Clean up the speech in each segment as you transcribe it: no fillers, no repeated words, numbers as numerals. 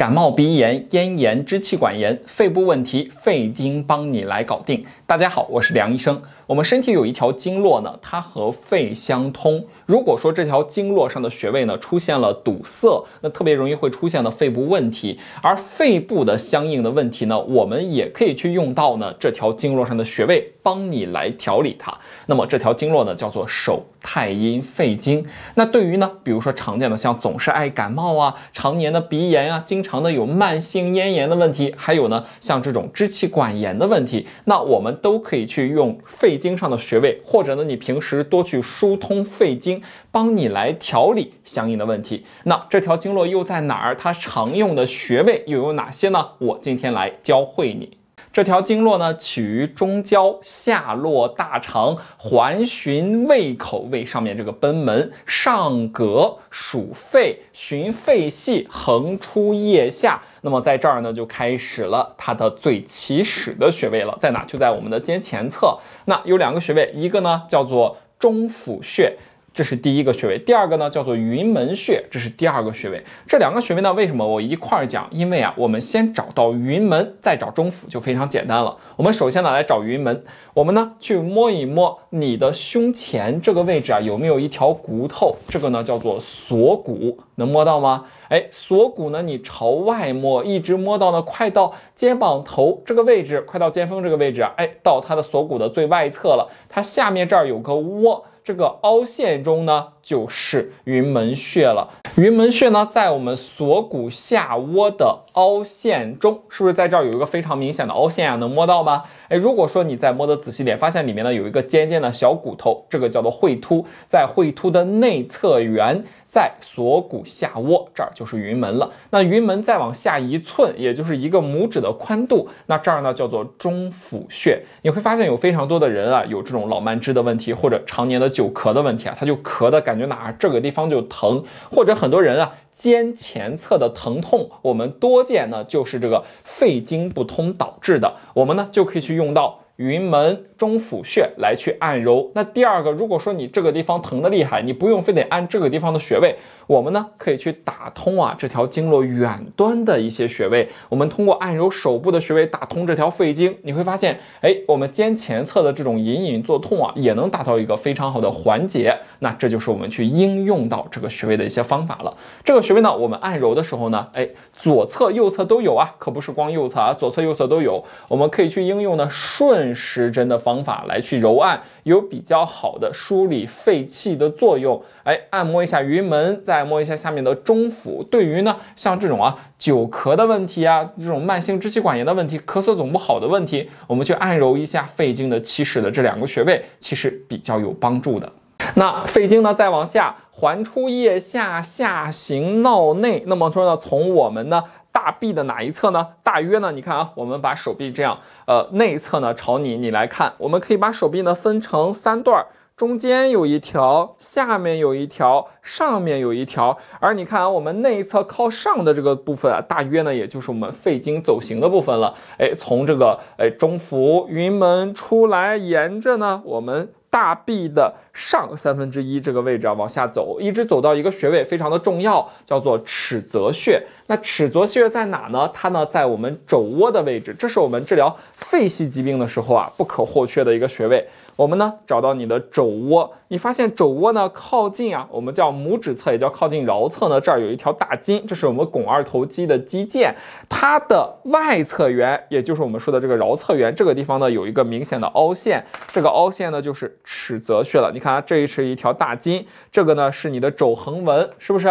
感冒、鼻炎、咽炎、支气管炎、肺部问题，肺经帮你来搞定。大家好，我是梁医生。我们身体有一条经络呢，它和肺相通。如果说这条经络上的穴位呢出现了堵塞，那特别容易会出现的肺部问题。而肺部的相应的问题呢，我们也可以去用到呢这条经络上的穴位，帮你来调理它。那么这条经络呢叫做手太阴肺经。那对于呢，比如说常见的像总是爱感冒啊、常年的鼻炎啊、经常的有慢性咽炎的问题，还有呢像这种支气管炎的问题，那我们都可以去用肺经上的穴位，或者呢你平时多去疏通肺经，帮你来调理相应的问题。那这条经络又在哪儿？它常用的穴位又有哪些呢？我今天来教会你。这条经络呢，起于中焦，下落大肠，环循胃口，胃上面这个贲门，上膈，属肺，循肺系，横出腋下。那么在这儿呢，就开始了它的最起始的穴位了，在哪？就在我们的肩前侧。那有两个穴位，一个呢叫做中府穴，这是第一个穴位，第二个呢叫做云门穴，这是第二个穴位。这两个穴位呢，为什么我一块儿讲？因为啊，我们先找到云门，再找中府就非常简单了。我们首先呢来找云门，我们呢去摸一摸你的胸前这个位置啊，有没有一条骨头？这个呢叫做锁骨，能摸到吗？锁骨呢，你朝外摸，一直摸到呢，快到肩膀头这个位置，快到肩峰这个位置啊，到它的锁骨的最外侧了。它下面这儿有个窝。这个凹陷中呢，就是云门穴了。云门穴呢，在我们锁骨下窝的凹陷中，是不是在这儿有一个非常明显的凹陷啊？能摸到吗？如果说你再摸得仔细点，发现里面呢有一个尖尖的小骨头，这个叫做会突，在会突的内侧缘，在锁骨下窝，这儿就是云门了。那云门再往下1寸，也就是一个拇指的宽度，那这儿呢叫做中府穴。你会发现有非常多的人啊，有这种老慢支的问题，或者常年的久咳的问题啊，他就咳的感觉哪儿这个地方就疼，或者很多人啊肩前侧的疼痛，我们多见呢就是这个肺经不通导致的，我们呢就可以去用到云门中府穴来去按揉。那第二个，如果说你这个地方疼的厉害，你不用非得按这个地方的穴位，我们呢可以去打通啊这条经络远端的一些穴位。我们通过按揉手部的穴位打通这条肺经，你会发现，我们肩前侧的这种隐隐作痛啊，也能达到一个非常好的缓解。那这就是我们去应用到这个穴位的一些方法了。这个穴位呢，我们按揉的时候呢，左侧右侧都有啊，可不是光右侧啊，左侧右侧都有。我们可以去应用呢顺时针的方法来去揉按，有比较好的梳理肺气的作用。按摩一下云门，再按摩一下下面的中府。对于呢像这种久咳的问题啊，这种慢性支气管炎的问题，咳嗽总不好的问题，我们去按揉一下肺经的起始的这两个穴位，其实比较有帮助的。那肺经呢再往下环出腋下，下行闹内。那么说呢，从我们呢大臂的哪一侧呢？大约呢，你看啊，我们把手臂这样，内侧呢朝你来看，我们可以把手臂呢分成3段，中间有一条，下面有一条，上面有一条。而你看啊，我们内侧靠上的这个部分啊，大约呢也就是我们肺经走行的部分了。从这个中府云门出来，沿着呢我们大臂的上1/3这个位置啊往下走，一直走到一个穴位非常的重要，叫做尺泽穴。那尺泽穴在哪呢？它呢在我们肘窝的位置，这是我们治疗肺系疾病的时候啊不可或缺的一个穴位。我们呢找到你的肘窝，你发现肘窝呢靠近啊，我们叫拇指侧，也叫靠近桡侧呢，这儿有一条大筋，这是我们肱二头肌的肌腱，它的外侧缘，也就是我们说的这个桡侧缘，这个地方呢有一个明显的凹陷，这个凹陷呢就是尺泽穴了。你看啊，这是一条大筋，这个呢是你的肘横纹，是不是？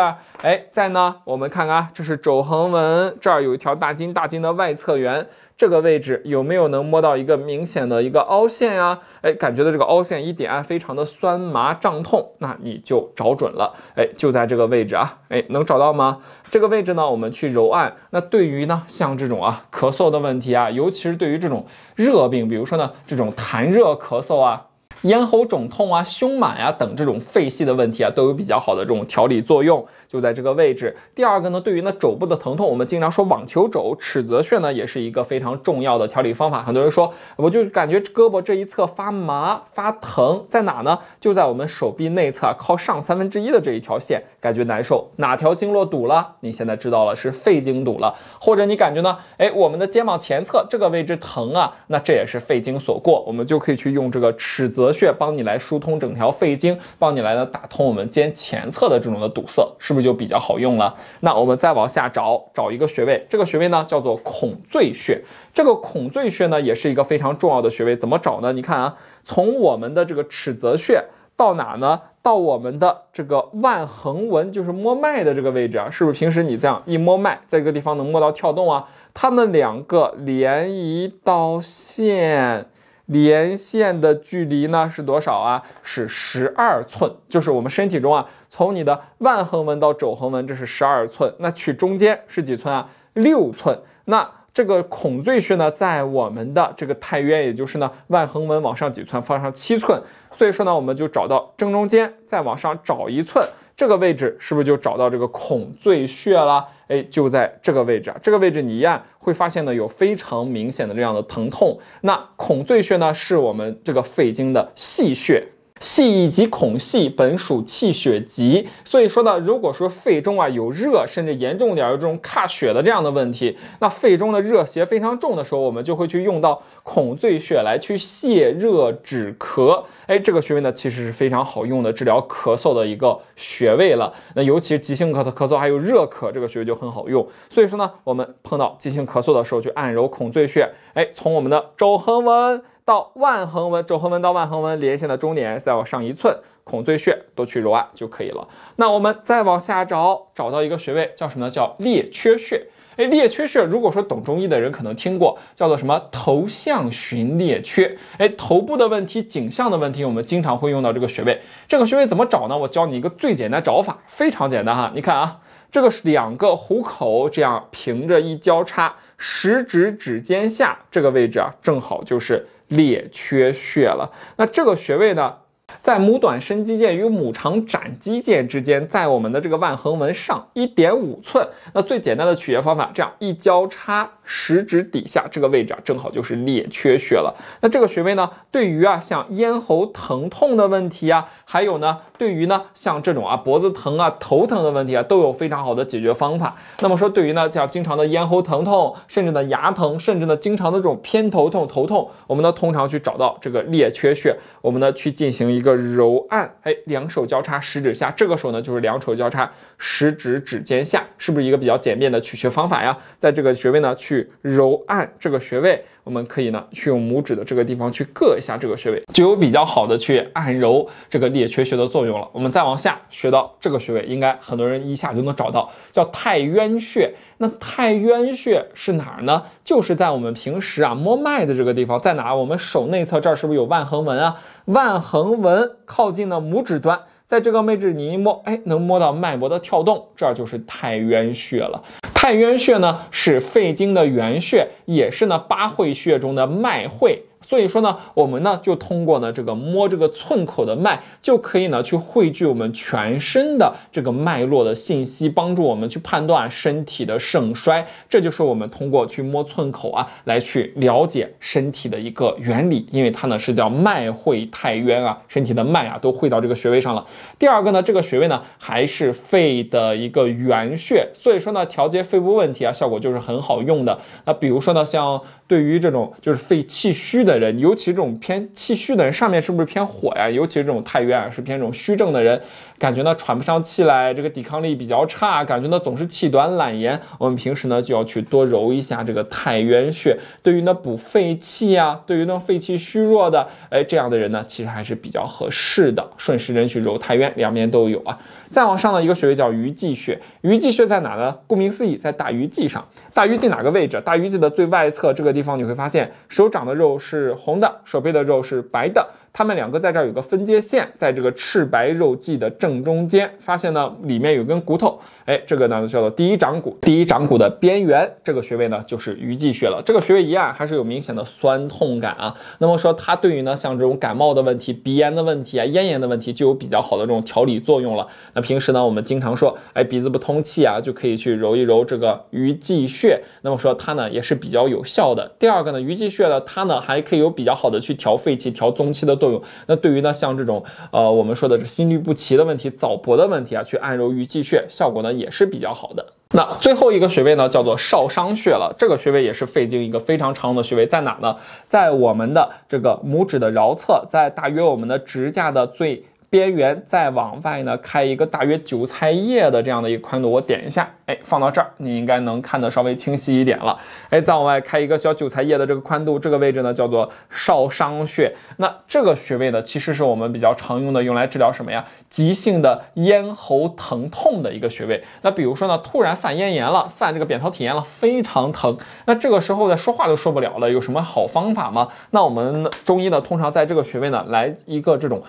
再呢我们看看啊，这是肘横纹，这儿有一条大筋，大筋的外侧缘。这个位置有没有能摸到一个明显的一个凹陷啊？感觉到这个凹陷一点按非常的酸麻胀痛，那你就找准了，就在这个位置啊，能找到吗？这个位置呢，我们去揉按。那对于呢像这种咳嗽的问题啊，尤其是对于这种热病，比如说呢这种痰热咳嗽啊、咽喉肿痛啊、胸满啊等这种肺系的问题啊，都有比较好的这种调理作用。就在这个位置。第二个呢，对于呢肘部的疼痛，我们经常说网球肘，尺泽穴呢也是一个非常重要的调理方法。很多人说，我就感觉胳膊这一侧发麻发疼，在哪呢？就在我们手臂内侧靠上1/3的这一条线，感觉难受，哪条经络堵了？你现在知道了，是肺经堵了。或者你感觉呢，我们的肩膀前侧这个位置疼啊，那这也是肺经所过，我们就可以去用这个尺泽穴帮你来疏通整条肺经，帮你来呢打通我们肩前侧的这种的堵塞，是不是就比较好用了？那我们再往下找一个穴位，这个穴位呢叫做孔最穴。这个孔最穴呢也是一个非常重要的穴位，怎么找呢？你看啊，从我们的这个尺泽穴到哪呢？到我们的这个腕横纹，就是摸脉的这个位置啊，是不是平时你这样一摸脉，在这个地方能摸到跳动啊？它们两个连一道线，连线的距离呢是多少啊？是12寸，就是我们身体中啊，从你的腕横纹到肘横纹，这是12寸，那取中间是几寸啊？6寸。那这个孔最穴呢，在我们的这个太渊，也就是呢腕横纹往上几寸，放上7寸，所以说呢，我们就找到正中间，再往上找1寸，这个位置是不是就找到这个孔最穴了？就在这个位置啊，这个位置你一按会发现呢有非常明显的这样的疼痛。那孔最穴呢，是我们这个肺经的系穴。系以及孔系本属气血急，所以说呢，如果说肺中啊有热，甚至严重点有这种卡血的这样的问题，那肺中的热邪非常重的时候，我们就会去用到孔最穴来去泻热止咳。这个穴位呢，其实是非常好用的治疗咳嗽的一个穴位了。那尤其是急性咳嗽还有热咳，这个穴位就很好用。所以说呢，我们碰到急性咳嗽的时候，去按揉孔最穴，从我们的肘横纹到腕横纹，肘横纹到腕横纹连线的终点，再往上1寸，孔最穴都去揉按就可以了。那我们再往下找到一个穴位，叫什么呢？叫列缺穴。列缺穴，如果说懂中医的人可能听过，叫做什么头项寻列缺。头部的问题、颈项的问题，我们经常会用到这个穴位。这个穴位怎么找呢？我教你一个最简单找法，非常简单哈。你看啊，这个是2个虎口这样平着一交叉，食指指尖下这个位置啊，正好就是列缺穴了。那这个穴位呢，在拇短伸肌腱与拇长展肌腱之间，在我们的这个腕横纹上1.5寸。那最简单的取穴方法，这样一交叉，食指底下这个位置啊，正好就是列缺穴了。那这个穴位呢，对于啊像咽喉疼痛的问题啊，还有呢对于呢像这种啊脖子疼啊、头疼的问题啊，都有非常好的解决方法。那么说对于呢像经常的咽喉疼痛，甚至呢牙疼，甚至呢经常的这种偏头痛、头痛，我们呢通常去找到这个列缺穴，我们呢去进行一个揉按。2手交叉，食指下，这个时候呢就是2手交叉，食指指尖下，是不是一个比较简便的取穴方法呀？在这个穴位呢去揉按这个穴位，我们可以呢去用拇指的这个地方去硌一下这个穴位，就有比较好的去按揉这个列缺穴的作用了。我们再往下学到这个穴位，应该很多人一下就能找到，叫太渊穴。那太渊穴是哪儿呢？就是在我们平时啊摸脉的这个地方，在哪？我们手内侧这儿是不是有腕横纹啊？腕横纹靠近的拇指端，在这个位置你一摸，能摸到脉搏的跳动，这儿就是太渊穴了。太渊穴呢是肺经的原穴，也是呢8会穴中的脉会。所以说呢，我们呢就通过呢这个摸这个寸口的脉，就可以呢去汇聚我们全身的这个脉络的信息，帮助我们去判断身体的盛衰。这就是我们通过去摸寸口啊，来去了解身体的一个原理，因为它呢是叫脉会太渊啊，身体的脉啊都汇到这个穴位上了。第二个呢，这个穴位呢还是肺的一个原穴，所以说呢调节肺部问题啊，效果就是很好用的。那比如说呢，像对于这种就是肺气虚的人，尤其这种偏气虚的人，上面是不是偏火呀？尤其是这种太渊啊，是偏这种虚症的人，感觉呢喘不上气来，这个抵抗力比较差，感觉呢总是气短懒言。我们平时呢就要去多揉一下这个太渊穴，对于呢补肺气啊，对于呢肺气虚弱的，这样的人呢，其实还是比较合适的。顺时针去揉太渊，两边都有啊。再往上的一个穴位叫鱼际穴，鱼际穴在哪呢？顾名思义，在大鱼际上。大鱼际哪个位置？大鱼际的最外侧这个地方，你会发现手掌的肉是红的，手背的肉是白的，它们两个在这儿有个分界线，在这个赤白肉际的正中间，发现呢里面有根骨头，这个呢叫做第一掌骨，第一掌骨的边缘，这个穴位呢就是鱼际穴了。这个穴位一按还是有明显的酸痛感啊，那么说它对于呢像这种感冒的问题、鼻炎的问题啊、咽炎的问题就有比较好的这种调理作用了。那平时呢我们经常说，鼻子不通气啊，就可以去揉一揉这个鱼际穴，那么说它呢也是比较有效的。第二个呢，鱼际穴呢它呢还可以有比较好的去调肺气、调中气的作用。那对于呢像这种我们说的心律不齐的问题、早搏的问题啊，去按揉鱼际穴效果呢也是比较好的。那最后一个穴位呢叫做少商穴了，这个穴位也是肺经一个非常常用的穴位，在哪呢？在我们的这个拇指的桡侧，在大约我们的指甲的最边缘，再往外呢开一个大约韭菜叶的这样的一个宽度，我点一下，放到这儿，你应该能看得稍微清晰一点了。再往外开一个小韭菜叶的这个宽度，这个位置呢叫做少商穴。那这个穴位呢，其实是我们比较常用的，用来治疗什么呀？急性的咽喉疼痛的一个穴位。那比如说呢，突然犯咽炎了，犯这个扁桃体炎了，非常疼。那这个时候呢，说话都说不了了，有什么好方法吗？那我们中医呢，通常在这个穴位呢，来一个这种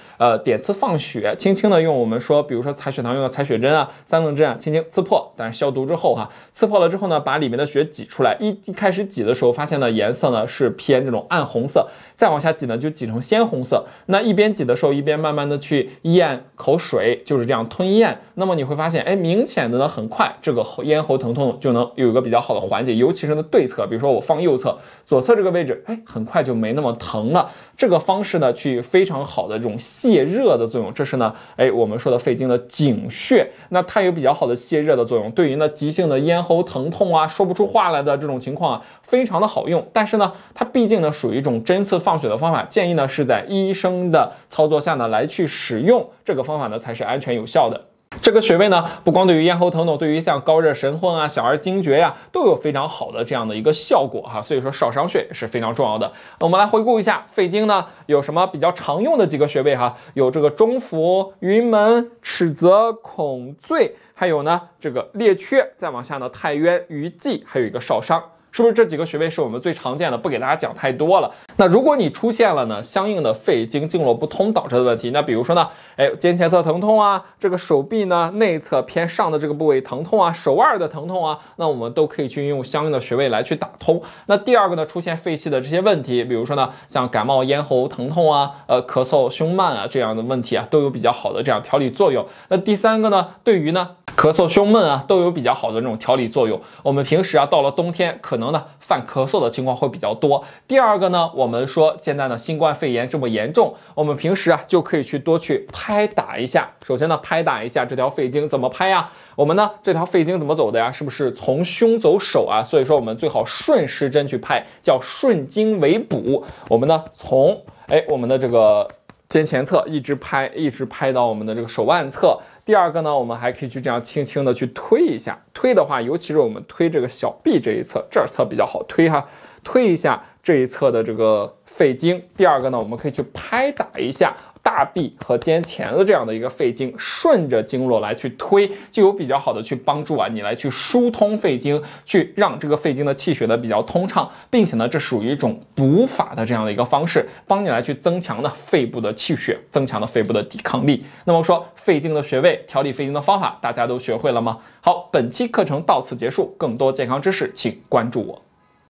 点刺放血，轻轻的用我们说，比如说采血糖用的采血针啊、三棱针啊，轻轻刺破，但是消毒之后刺破了之后呢，把里面的血挤出来。一开始挤的时候，发现呢颜色呢是偏这种暗红色，再往下挤呢就挤成鲜红色。那一边挤的时候，一边慢慢的去咽口水，就是这样吞咽。那么你会发现，明显的呢很快，这个咽喉疼痛就能有一个比较好的缓解，尤其是呢对侧，比如说我放右侧、左侧这个位置，很快就没那么疼了。这个方式呢，去非常好的这种泄热的作用，这是呢，我们说的肺经的井穴，那它有比较好的泄热的作用，对于呢急性的咽喉疼痛啊、说不出话来的这种情况非常的好用。但是呢，它毕竟呢属于一种针刺放血的方法，建议呢是在医生的操作下呢来去使用这个方法呢才是安全有效的。这个穴位呢，不光对于咽喉疼痛，对于像高热神昏啊、小儿惊厥呀，都有非常好的这样的一个效果所以说少商穴也是非常重要的。我们来回顾一下肺经呢有什么比较常用的几个穴位有这个中府、云门、尺泽、孔最，还有呢这个列缺，再往下呢太渊、鱼际，还有一个少商。是不是这几个穴位是我们最常见的？不给大家讲太多了。那如果你出现了呢相应的肺经经络不通导致的问题，那比如说呢，肩前侧疼痛啊，这个手臂呢内侧偏上的这个部位疼痛啊，手腕的疼痛啊，那我们都可以去用相应的穴位来去打通。那第二个呢，出现肺气的这些问题，比如说呢，像感冒、咽喉疼痛啊，咳嗽、胸闷啊这样的问题都有比较好的这样调理作用。那第三个呢，对于呢咳嗽、胸闷都有比较好的这种调理作用。我们平时到了冬天，可能呢犯咳嗽的情况会比较多。第二个呢，我们说现在呢新冠肺炎这么严重，我们平时就可以去多去拍打一下。首先呢，拍打一下这条肺经，怎么拍呀？我们呢这条肺经怎么走的呀？是不是从胸走手所以说我们最好顺时针去拍，叫顺经为补。我们呢从我们的这个肩前侧一直拍到我们的这个手腕侧。第二个呢，我们还可以去这样轻轻的去推一下。推的话，尤其是我们推这个小臂这一侧，这侧比较好推推一下这一侧的这个肺经。第二个呢，我们可以去拍打一下大臂和肩前的这样的一个肺经，顺着经络来去推，就有比较好的去帮助你来去疏通肺经，去让这个肺经的气血呢比较通畅，并且呢这属于一种补法的这样的一个方式，帮你来去增强呢肺部的气血，增强了肺部的抵抗力。那么说肺经的穴位、调理肺经的方法，大家都学会了吗？好，本期课程到此结束，更多健康知识请关注我。